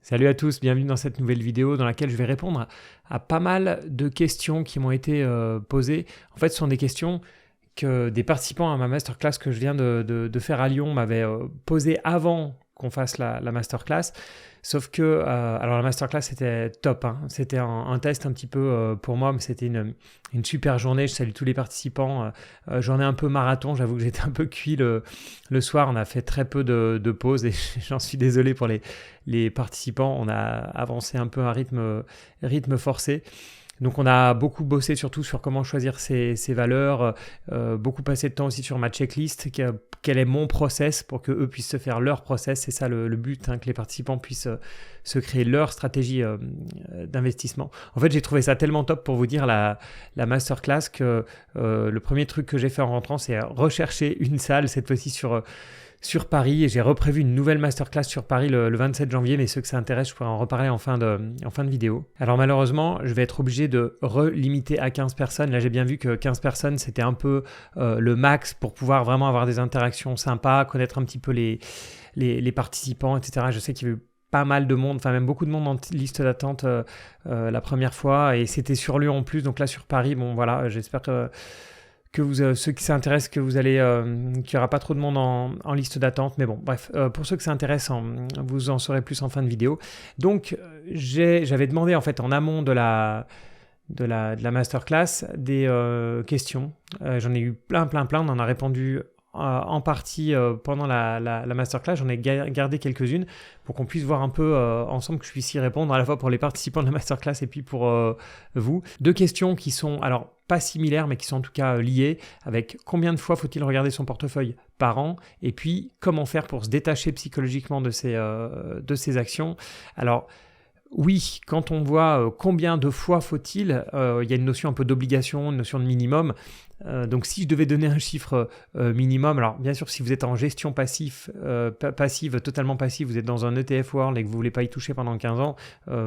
Salut à tous, bienvenue dans cette nouvelle vidéo dans laquelle je vais répondre à pas mal de questions qui m'ont été posées. En fait, ce sont des questions que des participants à ma masterclass que je viens de faire à Lyon m'avaient posées avant qu'on fasse la masterclass. Sauf que, alors la masterclass c'était top, hein. C'était un test un petit peu pour moi, mais c'était une super journée. Je salue tous les participants. Journée un peu marathon, j'avoue que j'étais un peu cuit le soir. On a fait très peu de pauses et j'en suis désolé pour les participants. On a avancé un peu à rythme forcé. Donc on a beaucoup bossé surtout sur comment choisir ses valeurs, beaucoup passé de temps aussi sur ma checklist, quel est mon process pour qu'eux puissent se faire leur process. C'est ça le but, hein, que les participants puissent se créer leur stratégie d'investissement. En fait, j'ai trouvé ça tellement top pour vous dire la masterclass que le premier truc que j'ai fait en rentrant, c'est rechercher une salle, cette fois-ci sur Paris, et j'ai reprévu une nouvelle masterclass sur Paris le 27 janvier, mais ceux que ça intéresse, je pourrais en reparler en fin de vidéo. Alors malheureusement, je vais être obligé de relimiter à 15 personnes. Là, j'ai bien vu que 15 personnes, c'était un peu le max pour pouvoir vraiment avoir des interactions sympas, connaître un petit peu les participants, etc. Je sais qu'il y a eu pas mal de monde, enfin même beaucoup de monde en liste d'attente la première fois, et c'était sur Lyon en plus, donc là sur Paris, bon voilà, j'espère que ceux qui s'intéressent, qu'il n'y aura pas trop de monde en liste d'attente. Mais bon, bref, pour ceux que ça intéresse, vous en saurez plus en fin de vidéo. Donc, j'avais demandé en fait en amont de la masterclass des questions. J'en ai eu plein. On en a répondu en partie pendant la masterclass. J'en ai gardé quelques-unes pour qu'on puisse voir un peu ensemble, que je puisse y répondre à la fois pour les participants de la masterclass et puis pour vous. Deux questions qui sont alors pas similaires mais qui sont en tout cas liées, avec combien de fois faut-il regarder son portefeuille par an, et puis comment faire pour se détacher psychologiquement de ces actions. Alors oui, quand on voit combien de fois faut-il, il y a une notion un peu d'obligation, une notion de minimum. Donc si je devais donner un chiffre minimum, alors bien sûr si vous êtes en gestion passive, totalement passive, vous êtes dans un ETF World et que vous ne voulez pas y toucher pendant 15 ans,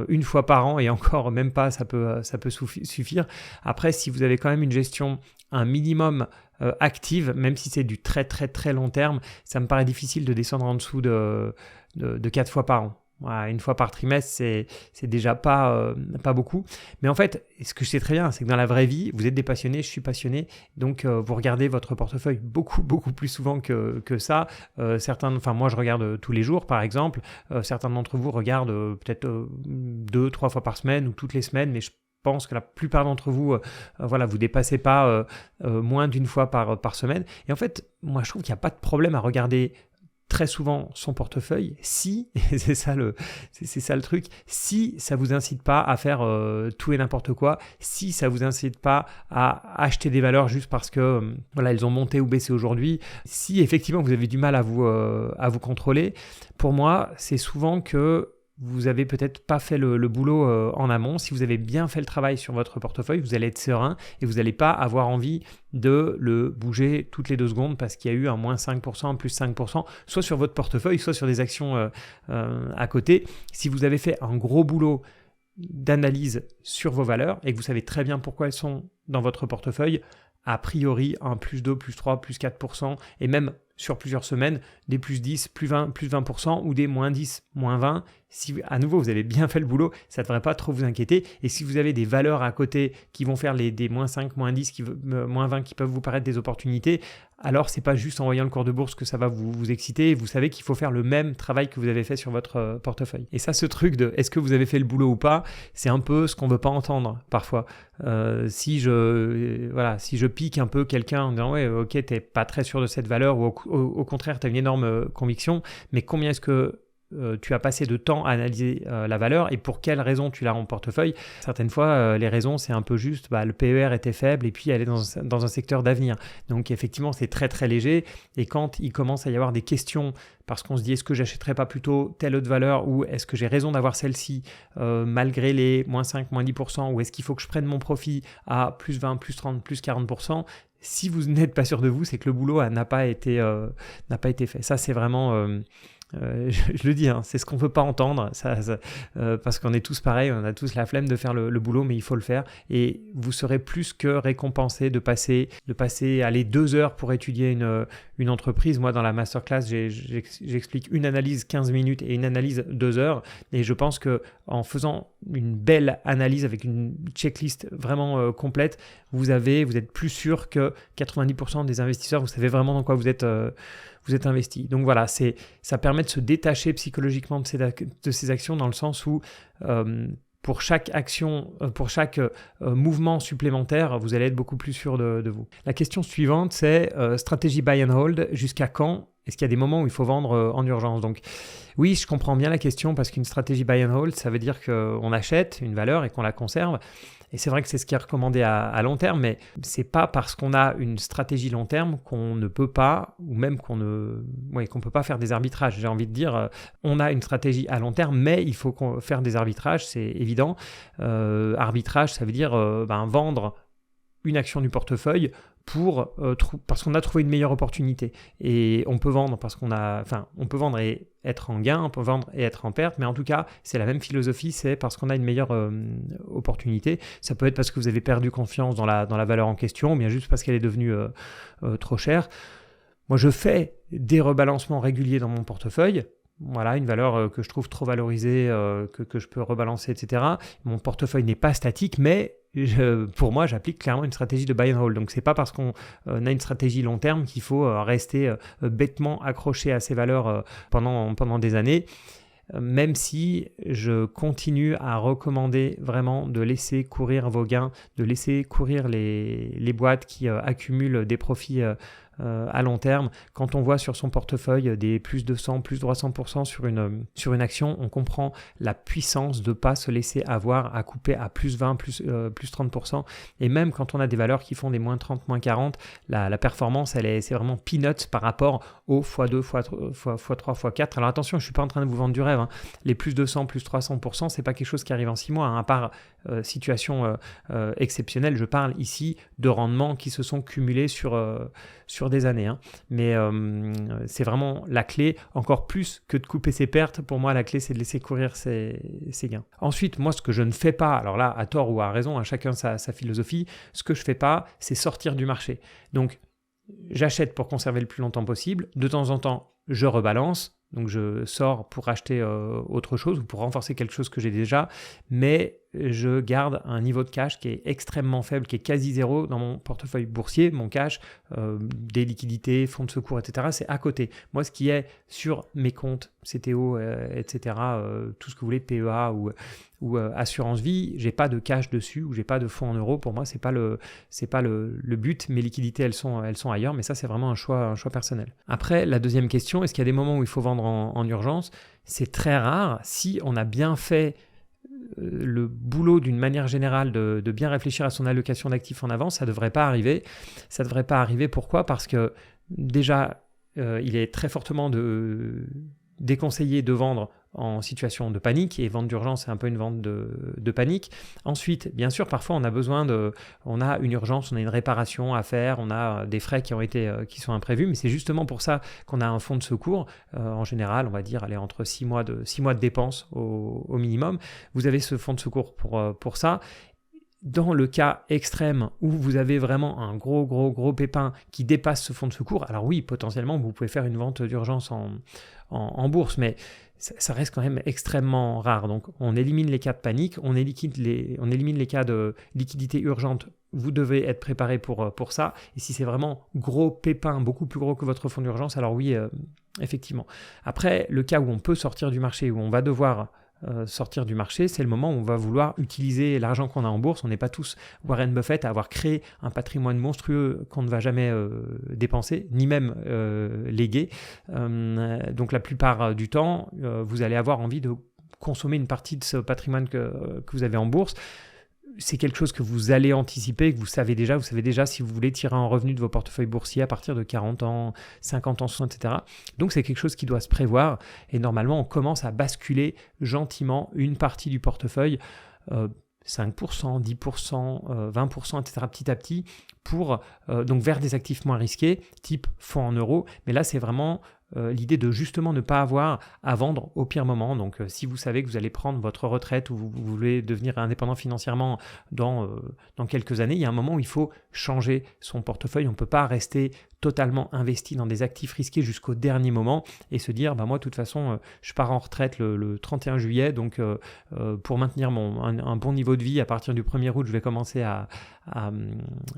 une fois par an, et encore même pas, ça peut suffire. Après, si vous avez quand même une gestion, un minimum active, même si c'est du très très très long terme, ça me paraît difficile de descendre en dessous de 4 fois par an. Voilà, une fois par trimestre, c'est déjà pas beaucoup. Mais en fait, ce que je sais très bien, c'est que dans la vraie vie, vous êtes des passionnés, je suis passionné, donc vous regardez votre portefeuille beaucoup plus souvent que ça. Moi je regarde tous les jours par exemple, certains d'entre vous regardent peut-être 2-3 fois par semaine ou toutes les semaines, mais je pense que la plupart d'entre vous, vous dépassez pas moins d'une fois par semaine. Et en fait, moi je trouve qu'il n'y a pas de problème à regarder très souvent son portefeuille si, et c'est ça le truc, si ça vous incite pas à faire tout et n'importe quoi, si ça vous incite pas à acheter des valeurs juste parce que elles ont monté ou baissé aujourd'hui, si effectivement vous avez du mal à vous contrôler, pour moi c'est souvent que vous avez peut-être pas fait le boulot en amont. Si vous avez bien fait le travail sur votre portefeuille, vous allez être serein et vous n'allez pas avoir envie de le bouger toutes les 2 secondes parce qu'il y a eu un moins 5%, un plus 5%, soit sur votre portefeuille, soit sur des actions à côté. Si vous avez fait un gros boulot d'analyse sur vos valeurs et que vous savez très bien pourquoi elles sont dans votre portefeuille, a priori un plus 2, plus 3, plus 4%, et même sur plusieurs semaines, des plus 10, plus 20% ou des moins 10, moins 20. Si à nouveau vous avez bien fait le boulot, ça ne devrait pas trop vous inquiéter. Et si vous avez des valeurs à côté qui vont faire des moins 5, moins 10, moins 20 qui peuvent vous paraître des opportunités, alors c'est pas juste en voyant le cours de bourse que ça va vous exciter. Vous savez qu'il faut faire le même travail que vous avez fait sur votre portefeuille. Et ça, ce truc de est-ce que vous avez fait le boulot ou pas, c'est un peu ce qu'on veut pas entendre parfois. Si je pique un peu quelqu'un en disant ouais ok t'es pas très sûr de cette valeur, ou au contraire tu as une énorme conviction, mais combien est-ce que tu as passé de temps à analyser la valeur et pour quelles raisons tu l'as en portefeuille. Certaines fois, les raisons, c'est un peu juste, le PER était faible et puis elle est dans un secteur d'avenir. Donc effectivement, c'est très très léger, et quand il commence à y avoir des questions parce qu'on se dit est-ce que j'achèterais pas plutôt telle autre valeur, ou est-ce que j'ai raison d'avoir celle-ci malgré les moins 5, moins 10%, ou est-ce qu'il faut que je prenne mon profit à plus 20, plus 30, plus 40%, si vous n'êtes pas sûr de vous, c'est que le boulot n'a pas été fait. Ça, c'est vraiment je le dis, hein, c'est ce qu'on ne veut pas entendre, parce qu'on est tous pareils, on a tous la flemme de faire le boulot, mais il faut le faire. Et vous serez plus que récompensé de passer 2 heures pour étudier une entreprise. Moi, dans la masterclass, j'explique une analyse 15 minutes et une analyse 2 heures. Et je pense qu'en faisant une belle analyse avec une checklist vraiment complète, vous êtes plus sûr que 90% des investisseurs, vous savez vraiment dans quoi vous êtes investi. Donc voilà, ça permet de se détacher psychologiquement de ces actions, dans le sens où pour chaque action, pour chaque mouvement supplémentaire, vous allez être beaucoup plus sûr de vous. La question suivante, c'est stratégie buy and hold, jusqu'à quand? Est-ce qu'il y a des moments où il faut vendre en urgence? Donc oui, je comprends bien la question, parce qu'une stratégie buy and hold, ça veut dire qu'on achète une valeur et qu'on la conserve. Et c'est vrai que c'est ce qui est recommandé à long terme, mais c'est pas parce qu'on a une stratégie long terme qu'on ne peut pas, ou même qu'on peut pas faire des arbitrages. J'ai envie de dire, on a une stratégie à long terme, mais il faut faire des arbitrages, c'est évident. Arbitrage, ça veut dire vendre une action du portefeuille parce qu'on a trouvé une meilleure opportunité. Et on peut vendre on peut vendre et être en gain, on peut vendre et être en perte, mais en tout cas, c'est la même philosophie, c'est parce qu'on a une meilleure opportunité. Ça peut être parce que vous avez perdu confiance dans la valeur en question, ou bien juste parce qu'elle est devenue trop chère. Moi, je fais des rebalancements réguliers dans mon portefeuille. Voilà, une valeur que je trouve trop valorisée, que je peux rebalancer, etc. Mon portefeuille n'est pas statique, mais pour moi, j'applique clairement une stratégie de buy and hold. Donc, c'est pas parce qu'on a une stratégie long terme qu'il faut rester bêtement accroché à ces valeurs pendant des années. Même si je continue à recommander vraiment de laisser courir vos gains, de laisser courir les boîtes qui accumulent des profits à long terme. Quand on voit sur son portefeuille des plus de 100, plus de 300% sur une action, on comprend la puissance de ne pas se laisser avoir à couper à plus 20, plus 30%. Et même quand on a des valeurs qui font des moins 30, moins 40, la performance, c'est vraiment peanuts par rapport au x2, x3, x4. Alors attention, je ne suis pas en train de vous vendre du rêve. Hein. Les plus de 100, plus 300%, ce n'est pas quelque chose qui arrive en 6 mois, hein, à part situation exceptionnelle. Je parle ici de rendements qui se sont cumulés sur des années. Hein. Mais c'est vraiment la clé, encore plus que de couper ses pertes. Pour moi, la clé, c'est de laisser courir ses gains. Ensuite, moi, ce que je ne fais pas, alors là, à tort ou à raison, à chacun sa philosophie, ce que je ne fais pas, c'est sortir du marché. Donc, j'achète pour conserver le plus longtemps possible. De temps en temps, je rebalance. Donc, je sors pour acheter autre chose ou pour renforcer quelque chose que j'ai déjà. Mais je garde un niveau de cash qui est extrêmement faible, qui est quasi zéro dans mon portefeuille boursier. Mon cash, des liquidités, fonds de secours, etc., c'est à côté. Moi, ce qui est sur mes comptes, CTO, etc., tout ce que vous voulez, PEA ou assurance vie, j'ai pas de cash dessus ou j'ai pas de fonds en euros. Pour moi, c'est pas le but. Mes liquidités, elles sont ailleurs, mais ça, c'est vraiment un choix personnel. Après, la deuxième question, est-ce qu'il y a des moments où il faut vendre en urgence? C'est très rare. Si on a bien fait le boulot d'une manière générale de bien réfléchir à son allocation d'actifs en avance, ça ne devrait pas arriver. Ça ne devrait pas arriver. Pourquoi? Parce que déjà, il est très fortement déconseillé de vendre en situation de panique, et vente d'urgence, c'est un peu une vente de panique. Ensuite, bien sûr, parfois on a une urgence, on a une réparation à faire, on a des frais qui sont imprévus, mais c'est justement pour ça qu'on a un fonds de secours. En général, on va dire entre 6 mois de dépenses au minimum. Vous avez ce fonds de secours pour ça. Dans le cas extrême où vous avez vraiment un gros pépin qui dépasse ce fonds de secours, alors oui, potentiellement, vous pouvez faire une vente d'urgence en bourse, mais ça reste quand même extrêmement rare. Donc, on élimine les cas de panique, on élimine les cas de liquidité urgente. Vous devez être préparé pour ça. Et si c'est vraiment gros pépin, beaucoup plus gros que votre fonds d'urgence, alors oui, effectivement. Après, le cas où on peut sortir du marché, où on va devoir sortir du marché, c'est le moment où on va vouloir utiliser l'argent qu'on a en bourse. On n'est pas tous Warren Buffett à avoir créé un patrimoine monstrueux qu'on ne va jamais dépenser, ni même léguer. Donc la plupart du temps, vous allez avoir envie de consommer une partie de ce patrimoine que vous avez en bourse. C'est quelque chose que vous allez anticiper, que vous savez déjà si vous voulez tirer un revenu de vos portefeuilles boursiers à partir de 40 ans, 50 ans, 60, etc. Donc c'est quelque chose qui doit se prévoir, et normalement on commence à basculer gentiment une partie du portefeuille, 5%, 10%, 20%, etc. petit à petit, donc vers des actifs moins risqués, type fonds en euros. Mais là c'est vraiment l'idée de justement ne pas avoir à vendre au pire moment. Donc si vous savez que vous allez prendre votre retraite ou vous voulez devenir indépendant financièrement dans quelques années, il y a un moment où il faut changer son portefeuille. On ne peut pas rester totalement investi dans des actifs risqués jusqu'au dernier moment et se dire moi de toute façon je pars en retraite le 31 juillet, donc pour maintenir un bon niveau de vie à partir du 1er août je vais commencer à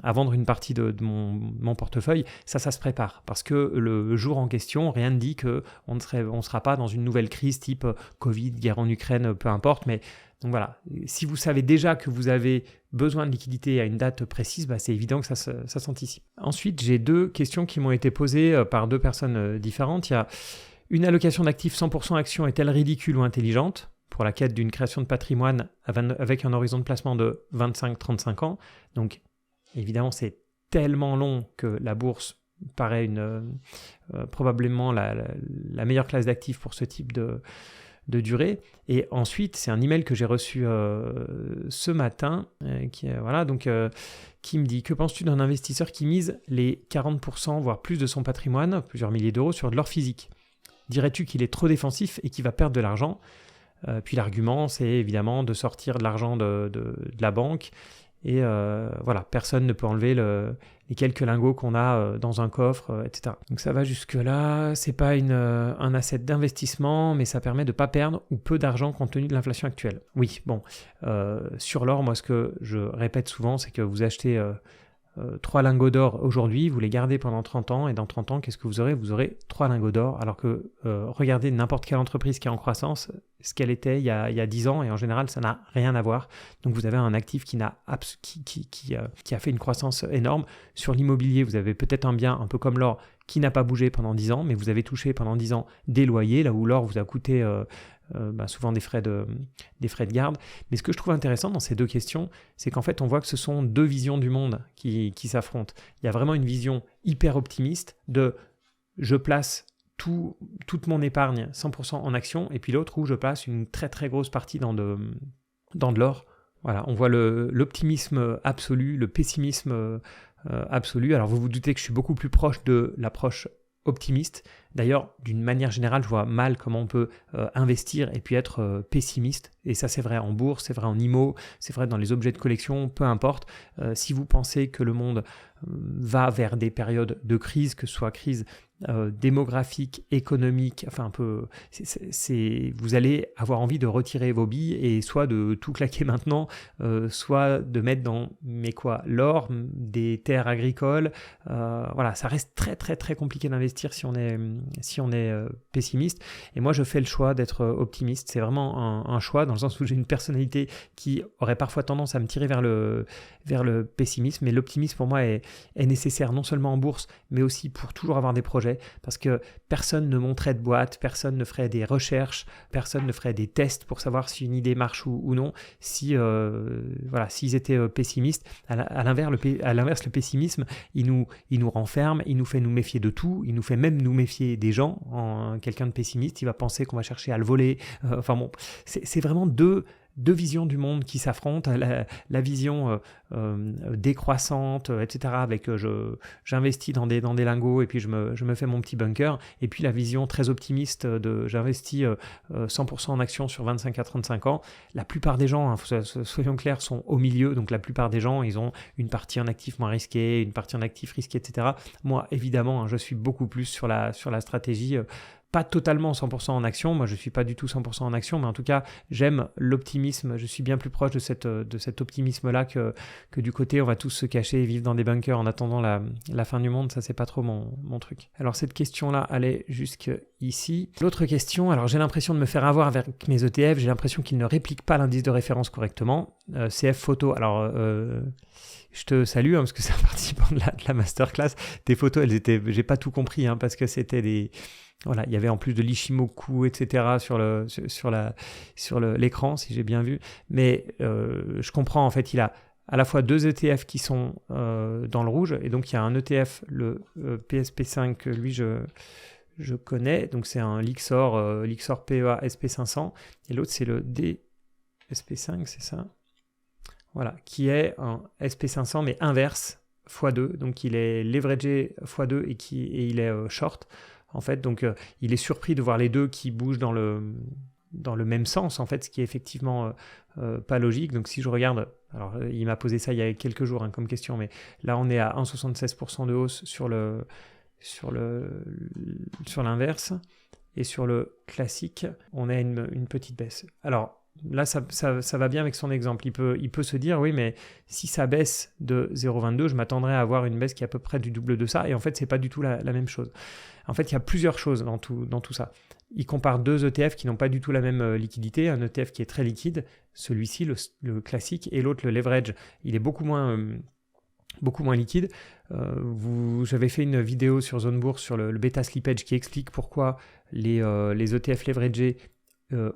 vendre une partie de mon portefeuille. Ça se prépare parce que le jour en question, rien ne dit qu'on ne sera pas dans une nouvelle crise type Covid, guerre en Ukraine, peu importe, mais donc voilà, si vous savez déjà que vous avez besoin de liquidité à une date précise, c'est évident que ça s'anticipe. Ensuite, j'ai 2 questions qui m'ont été posées par 2 personnes différentes. Il y a une allocation d'actifs 100% actions est-elle ridicule ou intelligente pour la quête d'une création de patrimoine avec un horizon de placement de 25-35 ans. Donc évidemment, c'est tellement long que la bourse paraît probablement la meilleure classe d'actifs pour ce type de durée. Et ensuite, c'est un email que j'ai reçu ce matin qui me dit: que penses-tu d'un investisseur qui mise les 40% voire plus de son patrimoine, plusieurs milliers d'euros, sur de l'or physique? Dirais-tu qu'il est trop défensif et qu'il va perdre de l'argent? Puis l'argument, c'est évidemment de sortir de l'argent de la banque. Et personne ne peut enlever les quelques lingots qu'on a dans un coffre, etc. Donc ça va jusque-là. C'est pas un asset d'investissement, mais ça permet de ne pas perdre ou peu d'argent compte tenu de l'inflation actuelle. Oui, sur l'or, moi ce que je répète souvent, c'est que vous achetez 3 lingots d'or aujourd'hui, vous les gardez pendant 30 ans, et dans 30 ans, qu'est-ce que vous aurez? Vous aurez 3 lingots d'or, alors que regardez n'importe quelle entreprise qui est en croissance, ce qu'elle était il y a 10 ans, et en général, ça n'a rien à voir. Donc vous avez un actif qui a fait une croissance énorme. Sur l'immobilier, vous avez peut-être un bien, un peu comme l'or, qui n'a pas bougé pendant 10 ans, mais vous avez touché pendant 10 ans des loyers, là où l'or vous a coûté souvent des frais de garde. Mais ce que je trouve intéressant dans ces 2 questions, c'est qu'en fait, on voit que ce sont 2 visions du monde qui s'affrontent. Il y a vraiment une vision hyper optimiste de je place toute mon épargne 100% en actions, et puis l'autre où je place une très très grosse partie dans de l'or. Voilà, on voit l'optimisme absolu, le pessimisme absolu. Alors vous vous doutez que je suis beaucoup plus proche de l'approche optimiste. D'ailleurs, d'une manière générale, je vois mal comment on peut investir et puis être pessimiste. Et ça, c'est vrai en bourse, c'est vrai en IMO, c'est vrai dans les objets de collection, peu importe. Si vous pensez que le monde va vers des périodes de crise, que ce soit crise démographique, économique, enfin un peu, vous allez avoir envie de retirer vos billes et soit de tout claquer maintenant, soit de mettre dans l'or, des terres agricoles. Ça reste très très très compliqué d'investir si on est pessimiste. Et moi, je fais le choix d'être optimiste. C'est vraiment un choix dans le sens où j'ai une personnalité qui aurait parfois tendance à me tirer vers le pessimisme. Mais l'optimisme pour moi est nécessaire non seulement en bourse, mais aussi pour toujours avoir des projets, parce que personne ne monterait de boîte, personne ne ferait des recherches, personne ne ferait des tests pour savoir si une idée marche ou non, s'ils étaient pessimistes. À l'inverse, le pessimisme, il nous renferme, il nous fait nous méfier de tout, il nous fait même nous méfier des gens. Quelqu'un de pessimiste, il va penser qu'on va chercher à le voler. C'est vraiment deux visions du monde qui s'affrontent, la vision décroissante, etc., avec j'investis dans des lingots et puis je me fais mon petit bunker, et puis la vision très optimiste de j'investis 100% en actions sur 25 à 35 ans. La plupart des gens, soyons clairs, sont au milieu, donc la plupart des gens, ils ont une partie en actif moins risqué, une partie en actif risqué, etc. Moi, évidemment, je suis beaucoup plus sur la stratégie pas totalement 100% en action, moi je ne suis pas du tout 100% en action, mais en tout cas j'aime l'optimisme, je suis bien plus proche de cet optimisme-là que du côté on va tous se cacher et vivre dans des bunkers en attendant la fin du monde. Ça c'est pas trop mon truc. Alors cette question-là allait jusqu'ici. L'autre question, alors j'ai l'impression de me faire avoir avec mes ETF, j'ai l'impression qu'ils ne répliquent pas l'indice de référence correctement. CF Photo, alors je te salue parce que c'est un participant de la masterclass. Tes photos, j'ai pas tout compris parce que c'était des... Voilà, il y avait en plus de l'Ishimoku, etc. sur l'écran, si j'ai bien vu. Mais je comprends, en fait, il a à la fois 2 ETF qui sont dans le rouge. Et donc, il y a un ETF, le PSP5, que lui, je connais. Donc, c'est un Lixor PEA SP500. Et l'autre, c'est le DSP5, c'est ça? Voilà, qui est un SP500, mais inverse, x2. Donc, il est leveragé x2 et il est short. en fait. Donc, il est surpris de voir les deux qui bougent dans le même sens, en fait, ce qui est effectivement pas logique. Donc, si je regarde, alors il m'a posé ça il y a quelques jours comme question, mais là, on est à 1,76% de hausse sur l'inverse. Et sur le classique, on a une petite baisse. Alors là, ça va bien avec son exemple. Il peut se dire, oui, mais si ça baisse de 0,22, je m'attendrais à avoir une baisse qui est à peu près du double de ça. Et en fait, c'est pas du tout la même chose. En fait, il y a plusieurs choses dans tout ça. Il compare deux ETF qui n'ont pas du tout la même liquidité. Un ETF qui est très liquide, celui-ci, le classique, et l'autre, le leverage, il est beaucoup moins liquide. J'avais fait une vidéo sur Zone Bourse sur le bêta slippage qui explique pourquoi les ETF leveragés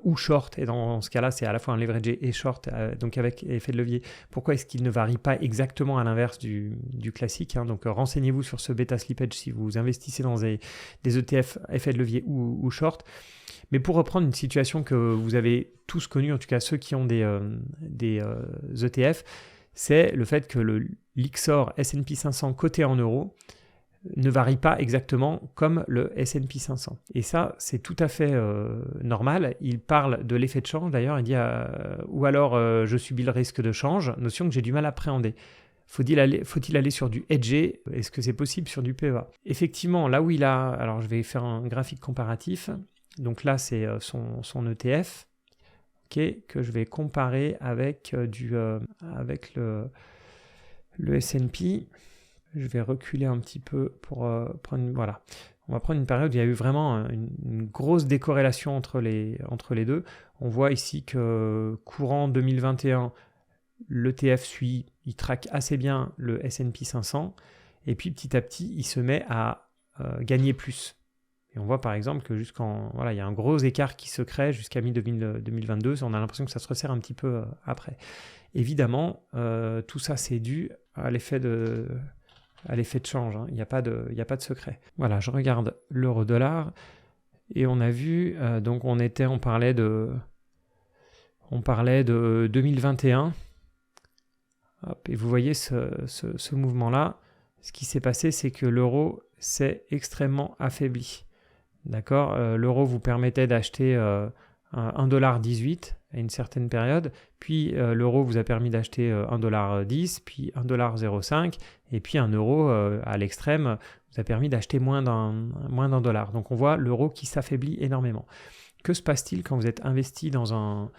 ou short, et dans ce cas-là, c'est à la fois un leveragé et short, donc avec effet de levier, pourquoi est-ce qu'il ne varie pas exactement à l'inverse du classique, hein. Donc renseignez-vous sur ce bêta slippage si vous investissez dans des ETF effet de levier ou short. Mais pour reprendre une situation que vous avez tous connue, en tout cas ceux qui ont des ETF, c'est le fait que le Lyxor S&P 500 coté en euros ne varie pas exactement comme le S&P 500. Et ça, c'est tout à fait normal. Il parle de l'effet de change, d'ailleurs, il dit ou alors je subis le risque de change, notion que j'ai du mal à appréhender. Faut-il aller sur du hedgé? Est-ce que c'est possible sur du PEA? Effectivement, là où il a... Alors, je vais faire un graphique comparatif. Donc là, c'est son ETF. Que je vais comparer avec le S&P. Je vais reculer un petit peu pour prendre... Voilà. On va prendre une période où il y a eu vraiment une grosse décorrélation entre les deux. On voit ici que courant 2021, l'ETF il traque assez bien le S&P 500. Et puis petit à petit, il se met à gagner plus. Et on voit par exemple que il y a un gros écart qui se crée jusqu'à mi-2022. On a l'impression que ça se resserre un petit peu après. Évidemment, tout ça c'est dû à l'effet de change. Hein. Il n'y a pas de secret. Voilà, je regarde l'euro-dollar et on a vu, donc on parlait de 2021. Hop, et vous voyez ce mouvement-là. Ce qui s'est passé, c'est que l'euro s'est extrêmement affaibli. D'accord, l'euro vous permettait d'acheter 1,18$ à une certaine période, puis l'euro vous a permis d'acheter 1,10$, puis 1,05$, et puis 1 euro à l'extrême vous a permis d'acheter moins d'un dollar. Donc on voit l'euro qui s'affaiblit énormément. Que se passe-t-il quand vous êtes investi dans un...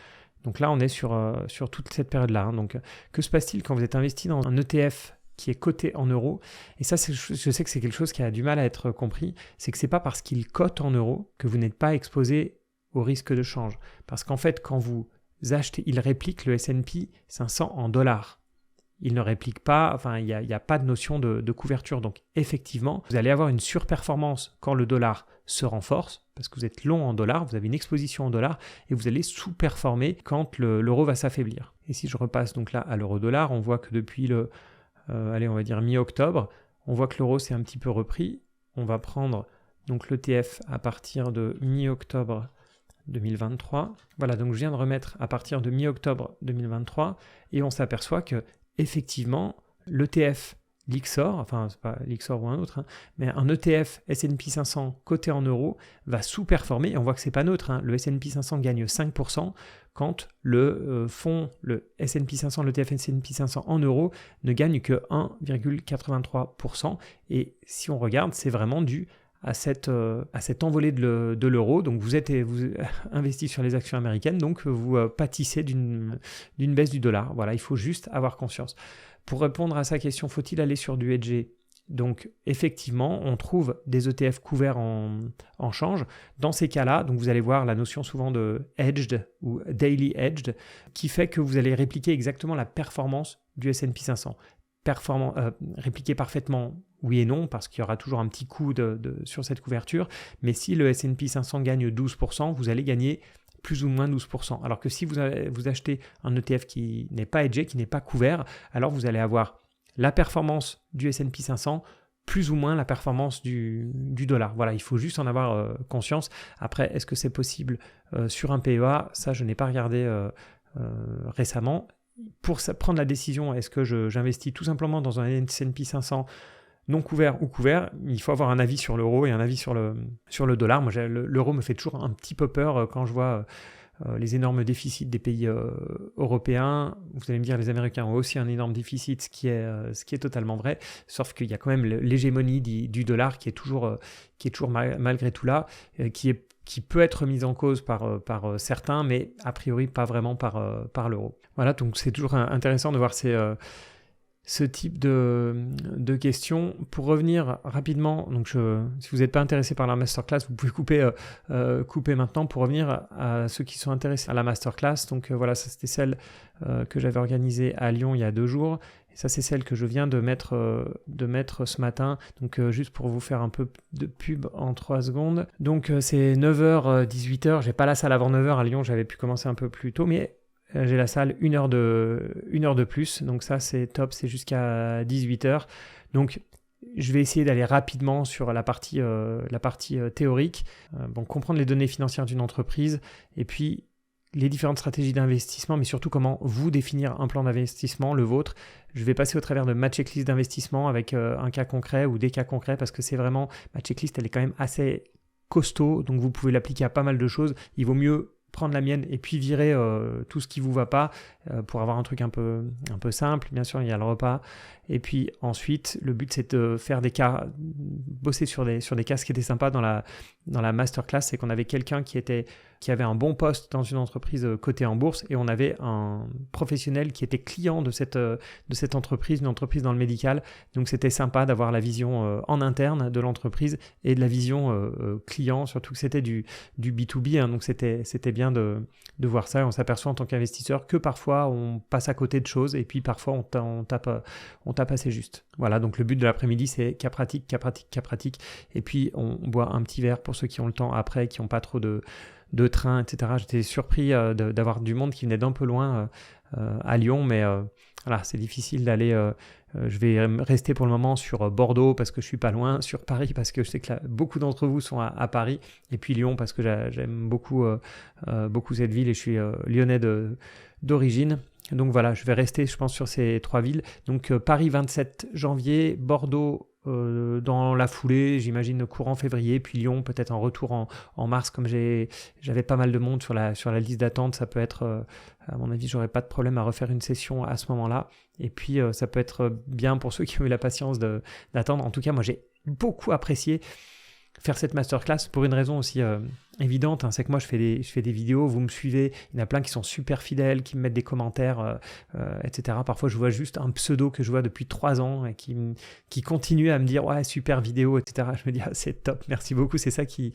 Donc là on est sur toute cette période-là. Hein. Donc que se passe-t-il quand vous êtes investi dans un ETF qui est coté en euros? Et ça, je sais que c'est quelque chose qui a du mal à être compris, c'est que c'est pas parce qu'il cote en euros que vous n'êtes pas exposé au risque de change. Parce qu'en fait, quand vous achetez, il réplique le S&P 500 en dollars. Il ne réplique pas, il n'y a pas de notion de couverture. Donc effectivement, vous allez avoir une surperformance quand le dollar se renforce, parce que vous êtes long en dollars, vous avez une exposition en dollars, et vous allez sous-performer quand l'euro va s'affaiblir. Et si je repasse donc là à l'euro-dollar, on voit que depuis on va dire mi-octobre, on voit que l'euro s'est un petit peu repris. On va prendre donc l'ETF à partir de mi-octobre 2023. Voilà, donc je viens de remettre à partir de mi-octobre 2023 et on s'aperçoit que effectivement l'ETF Lyxor, c'est pas Lyxor ou un autre, hein, mais un ETF S&P 500 coté en euros va sous-performer, et on voit que c'est pas neutre, hein, le S&P 500 gagne 5% quand le S&P 500, l'ETF S&P 500 en euros ne gagne que 1,83%, et si on regarde, c'est vraiment dû à cette envolée de l'euro. Donc vous investi sur les actions américaines, donc vous pâtissez d'une baisse du dollar. Voilà, il faut juste avoir conscience. Pour répondre à sa question, faut-il aller sur du hedgé? Donc effectivement, on trouve des ETF couverts en change. Dans ces cas-là, donc vous allez voir la notion souvent de hedged ou daily hedged, qui fait que vous allez répliquer exactement la performance du S&P 500. Répliquer parfaitement, oui et non, parce qu'il y aura toujours un petit coup sur cette couverture. Mais si le S&P 500 gagne 12%, vous allez gagner plus ou moins 12%. Alors que si vous achetez un ETF qui n'est pas hedgé, qui n'est pas couvert, alors vous allez avoir la performance du S&P 500 plus ou moins la performance du dollar. Voilà, il faut juste en avoir conscience. Après, est-ce que c'est possible sur un PEA? Ça, je n'ai pas regardé récemment. Pour prendre la décision, est-ce que j'investis tout simplement dans un S&P 500 non couvert ou couvert, il faut avoir un avis sur l'euro et un avis sur le dollar. Moi, l'euro me fait toujours un petit peu peur quand je vois les énormes déficits des pays européens. Vous allez me dire, les Américains ont aussi un énorme déficit, ce qui est totalement vrai, sauf qu'il y a quand même l'hégémonie du dollar qui est toujours malgré tout là, qui peut être mise en cause par certains, mais a priori pas vraiment par l'euro. Voilà, donc c'est toujours intéressant de voir ce type de questions. Pour revenir rapidement, donc si vous n'êtes pas intéressé par la masterclass, vous pouvez couper maintenant. Pour revenir à ceux qui sont intéressés à la masterclass, donc voilà, ça c'était celle que j'avais organisée à Lyon il y a 2 jours. Et ça c'est celle que je viens de mettre ce matin. Donc juste pour vous faire un peu de pub en 3 secondes. Donc c'est 9h, 18h. J'ai pas la salle avant 9h à Lyon, j'avais pu commencer un peu plus tôt, mais j'ai la salle 1 heure de plus, donc ça c'est top, c'est jusqu'à 18h. Donc je vais essayer d'aller rapidement sur la partie théorique, comprendre les données financières d'une entreprise, et puis les différentes stratégies d'investissement, mais surtout comment vous définir un plan d'investissement, le vôtre. Je vais passer au travers de ma checklist d'investissement avec un cas concret ou des cas concrets, parce que c'est vraiment, ma checklist elle est quand même assez costaud, donc vous pouvez l'appliquer à pas mal de choses. Il vaut mieux prendre la mienne et puis virer tout ce qui vous va pas pour avoir un truc un peu simple. Bien sûr, il y a le repas. Et puis ensuite, le but c'est de faire des cas, bosser sur des cas. Ce qui était sympa dans la masterclass, c'est qu'on avait quelqu'un qui avait un bon poste dans une entreprise cotée en bourse, et on avait un professionnel qui était client de cette entreprise, une entreprise dans le médical. Donc c'était sympa d'avoir la vision en interne de l'entreprise et de la vision client, surtout que c'était du B2B, hein, donc c'était bien de voir ça. Et on s'aperçoit en tant qu'investisseur que parfois on passe à côté de choses, et puis parfois on tape assez juste. Voilà, donc le but de l'après-midi c'est cas pratique, et puis on boit un petit verre pour ceux qui ont le temps après, qui n'ont pas trop de train, etc. J'étais surpris d'avoir du monde qui venait d'un peu loin à Lyon, mais voilà, c'est difficile d'aller. Je vais rester pour le moment sur Bordeaux parce que je suis pas loin, sur Paris parce que je sais que là, beaucoup d'entre vous sont à Paris, et puis Lyon parce que j'aime beaucoup cette ville et je suis lyonnais d'origine. Donc voilà, je vais rester, je pense, sur ces 3 villes. Donc Paris 27 janvier, Bordeaux dans la foulée, j'imagine courant février, puis Lyon peut-être en retour en mars, comme j'avais pas mal de monde sur la liste d'attente. Ça peut être, à mon avis, j'aurais pas de problème à refaire une session à ce moment-là. Et puis ça peut être bien pour ceux qui ont eu la patience d'attendre. En tout cas, moi j'ai beaucoup apprécié faire cette masterclass pour une raison aussi évidente, hein, c'est que moi je fais des vidéos, vous me suivez, il y en a plein qui sont super fidèles, qui me mettent des commentaires, etc. Parfois je vois juste un pseudo que je vois depuis 3 ans et qui continue à me dire ouais super vidéo, etc. Je me dis c'est top, merci beaucoup, c'est ça qui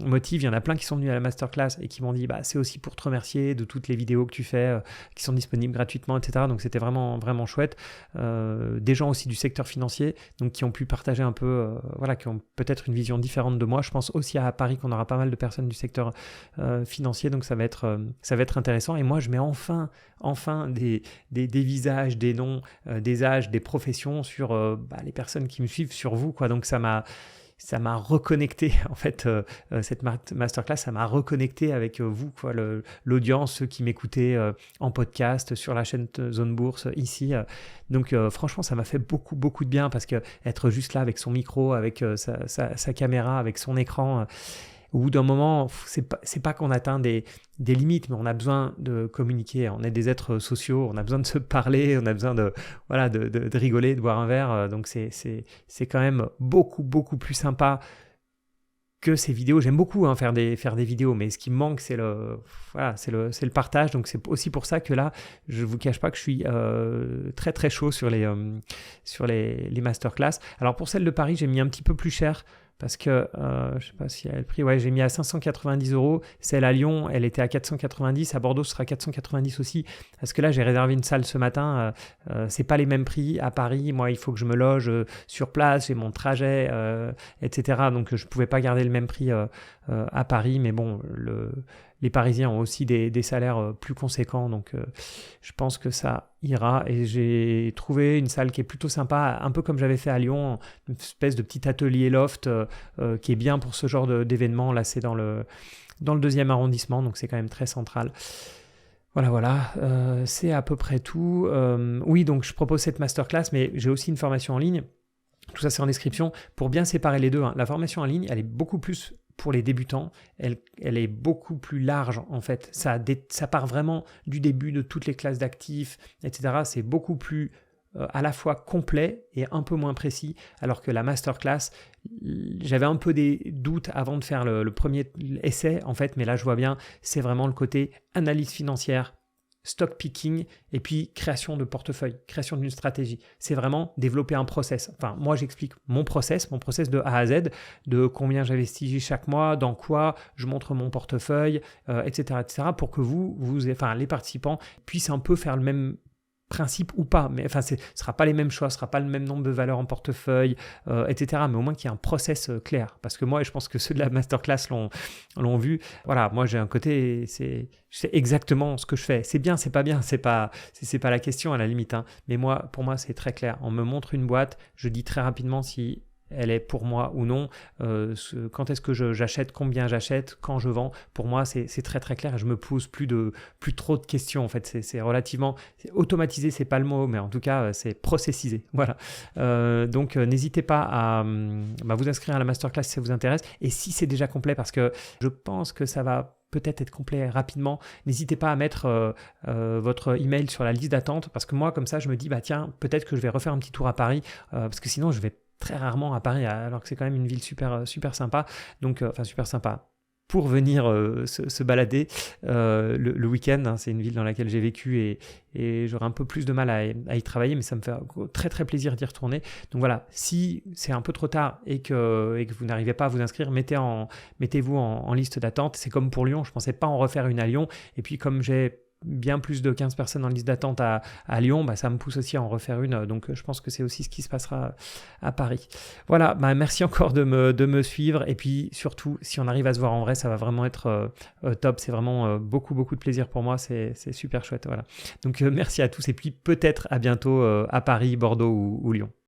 motive. Il y en a plein qui sont venus à la masterclass et qui m'ont dit c'est aussi pour te remercier de toutes les vidéos que tu fais, qui sont disponibles gratuitement, etc. Donc c'était vraiment, vraiment chouette. Des gens aussi du secteur financier, donc qui ont pu partager un peu, qui ont peut-être une vision différente de moi. Je pense aussi à Paris qu'on aura pas mal de personnes du secteur financier, donc ça va être intéressant. Et moi je mets enfin des visages, des noms, des âges, des professions sur les personnes qui me suivent, sur vous, quoi. Donc ça m'a reconnecté, en fait, cette masterclass, ça m'a reconnecté avec vous, quoi, l'audience, ceux qui m'écoutaient en podcast, sur la chaîne Zone Bourse, ici. Donc franchement, ça m'a fait beaucoup, beaucoup de bien, parce que être juste là avec son micro, avec sa caméra, avec son écran, au bout d'un moment, c'est pas qu'on atteint des limites, mais on a besoin de communiquer. On est des êtres sociaux, on a besoin de se parler, on a besoin de rigoler, de boire un verre. Donc c'est quand même beaucoup, beaucoup plus sympa que ces vidéos. J'aime beaucoup faire des vidéos, mais ce qui me manque, c'est le partage. Donc c'est aussi pour ça que là, je vous cache pas que je suis très très chaud sur les masterclass. Alors pour celle de Paris, j'ai mis un petit peu plus cher, parce que je sais pas si elle a le prix, j'ai mis à 590 €. Celle à Lyon, elle était à 490. À Bordeaux, ce sera 490 aussi, parce que là j'ai réservé une salle ce matin. C'est pas les mêmes prix. À Paris, moi il faut que je me loge sur place, j'ai mon trajet, etc. Donc je pouvais pas garder le même prix à Paris, mais bon, les Parisiens ont aussi des salaires plus conséquents, donc je pense que ça ira. Et j'ai trouvé une salle qui est plutôt sympa, un peu comme j'avais fait à Lyon, une espèce de petit atelier loft qui est bien pour ce genre d'événement. Là, c'est dans le 2e arrondissement, donc c'est quand même très central. Voilà, c'est à peu près tout. Oui, donc je propose cette masterclass, mais j'ai aussi une formation en ligne Tout ça, c'est en description. Pour bien séparer les deux, hein, la formation en ligne, elle est beaucoup plus pour les débutants. Elle est beaucoup plus large, en fait. Ça part vraiment du début de toutes les classes d'actifs, etc. C'est beaucoup plus à la fois complet et un peu moins précis, alors que la masterclass, j'avais un peu des doutes avant de faire le premier essai, en fait, mais là, je vois bien, c'est vraiment le côté analyse financière, stock picking et puis création de portefeuille, création d'une stratégie. C'est vraiment développer un process. Enfin, moi, j'explique mon process de A à Z, de combien j'investis chaque mois, dans quoi, je montre mon portefeuille, etc., pour que les participants puissent un peu faire le même principe ou pas, mais enfin, ce ne sera pas les mêmes choix, ce ne sera pas le même nombre de valeurs en portefeuille, etc. Mais au moins qu'il y ait un process clair. Parce que moi, et je pense que ceux de la masterclass l'ont vu, voilà, moi j'ai un côté, je sais exactement ce que je fais. C'est bien, c'est pas bien, c'est pas la question à la limite. Hein. Mais pour moi, c'est très clair. On me montre une boîte, je dis très rapidement si elle est pour moi ou non, quand est-ce que j'achète, combien j'achète, quand je vends. Pour moi, c'est très très clair et je me pose plus trop de questions en fait. C'est relativement automatisé, c'est pas le mot, mais en tout cas, c'est processisé. Voilà. Donc, n'hésitez pas à vous inscrire à la masterclass si ça vous intéresse et si c'est déjà complet parce que je pense que ça va peut-être être complet rapidement. N'hésitez pas à mettre votre email sur la liste d'attente parce que moi, comme ça, je me dis, tiens, peut-être que je vais refaire un petit tour à Paris parce que sinon, je vais très rarement à Paris, alors que c'est quand même une ville super, super sympa. Donc, super sympa pour venir se balader le week-end. Hein, c'est une ville dans laquelle j'ai vécu et j'aurai un peu plus de mal à y travailler, mais ça me fait très, très plaisir d'y retourner. Donc voilà, si c'est un peu trop tard et que vous n'arrivez pas à vous inscrire, mettez-vous en liste d'attente. C'est comme pour Lyon, je ne pensais pas en refaire une à Lyon. Et puis, comme j'ai bien plus de 15 personnes en liste d'attente à Lyon, ça me pousse aussi à en refaire une. Donc, je pense que c'est aussi ce qui se passera à Paris. Voilà, merci encore de me suivre. Et puis, surtout, si on arrive à se voir en vrai, ça va vraiment être top. C'est vraiment beaucoup, beaucoup de plaisir pour moi. C'est super chouette. Voilà. Donc, merci à tous. Et puis, peut-être à bientôt à Paris, Bordeaux ou Lyon.